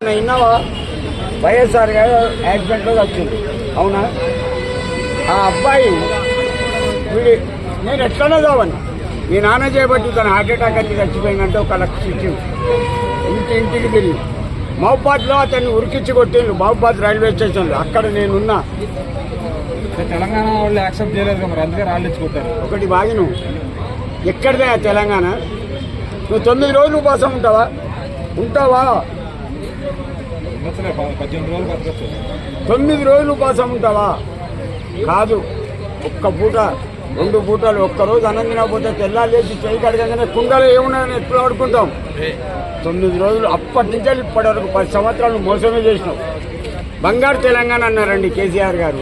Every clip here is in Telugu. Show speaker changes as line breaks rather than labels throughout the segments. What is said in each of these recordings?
విన్నావా? వైఎస్ఆర్ గారు యాక్సిడెంట్లో వచ్చింది, అవునా? ఆ అబ్బాయి నేను ఎట్లనే చావని మీ నాన్న చేయబట్టి తన హార్ట్ అటాక్ వచ్చి చచ్చిపోయిందంటే 1,00,000 ఇచ్చింది. ఇంటింటికి తిరిగి మహబాద్లో అతన్ని ఉరికిచ్చి కొట్టిండు. మహబాద్ రైల్వే స్టేషన్లో అక్కడ నేనున్నా.
తెలంగాణ వాళ్ళు యాక్సెప్ట్ చేయలేదు మరి, అందుకే రాళ్ళు ఇచ్చుకుంటారు.
ఒకటి బాగి నువ్వు ఎక్కడిదే తెలంగాణ? నువ్వు 9 రోజులు ఉపవాసం ఉంటావా?
18 రోజులు బతకచ్చు.
9 రోజులు ఉపవాసం ఉంటావా? కాదు, ఒక్క పూట 2 పూటలు ఒక్కరోజు అన్నం తినకపోతే తెల్లాలేసి చేయి కడగగానే కుండలో ఏమున్నాయని ఎప్పుడు ఆడుకుంటాం. 9 రోజులు అప్పటి నుంచి ఇప్పటి వరకు 10 సంవత్సరాలు మోసమే చేసినాం. బంగారు తెలంగాణ అన్నారండి కేసీఆర్ గారు.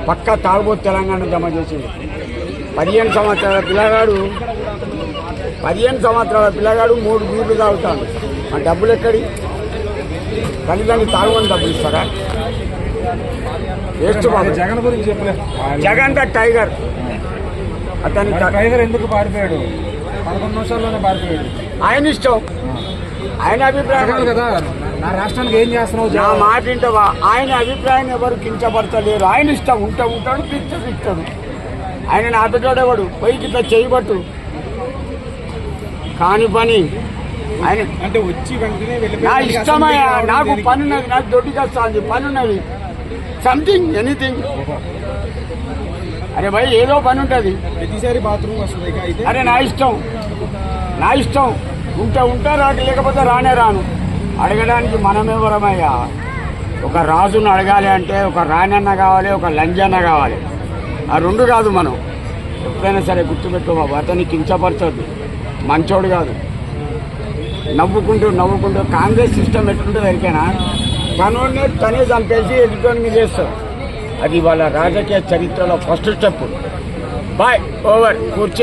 పక్కా తాగుబోతు తెలంగాణ జమ చేసింది. 15 సంవత్సరాల పిల్లగాడు 3 బీర్లు తాగుతాడు. ఆ డబ్బులు ఎక్కడి? తల్లిదండ్రులు తాగుని డబ్బులు ఇస్తారా? వేస్ట్ బాబు.
జగన్ గురించి చెప్పలేదు.
Jagan the tiger. అతని
టైగర్ ఎందుకు పారిపోయాడు? 11 నిమిషాల్లోనే పారిపోయాడు.
ఆయన ఇష్టం, ఆయన అభిప్రాయం
కదా. నా రాష్ట్రానికి ఏం చేస్తున్నావు?
నా మాట వింటావా? ఆయన అభిప్రాయం ఎవరు కించపడతలేరు. ఆయన ఇష్టం, ఉంటాడు, పిచ్చడు. ఆయన నాటోడేవాడు పోయి ఇట్లా చేయబట్టు కాని పని ఆయన
అంటే వచ్చి వెంటనే
నా ఇష్టమయ్యా. నాకు పని ఉన్నది, నాకు దొడ్డికి వస్తుంది, పని ఉన్నది, సంథింగ్ ఎనీథింగ్. అరే భయ్, ఏదో పని ఉంటుంది,
ప్రతిసారి బాత్రూమ్ వస్తుంది.
అరే నా ఇష్టం ఉంటా రాడు, లేకపోతే రాను. అడగడానికి మనమెవరమయ్యా? ఒక రాజును అడగాలి అంటే ఒక రాణన్న కావాలి, ఒక లంజన్న కావాలి. ఆ 2 కాదు. మనం ఎప్పుడైనా సరే గుర్తుపెట్టుకో బాబు, అతన్ని కించపరచొద్దు, మంచోడు కాదు. నవ్వుకుంటూ కాంగ్రెస్ సిస్టమ్ ఎట్లుంటుంది ఎరికేనా? తనే చంపేసి ఎదుటోని మీద చేస్తారు. అది వాళ్ళ రాజకీయ చరిత్రలో ఫస్ట్ స్టెప్. Bye, over. కూర్చో.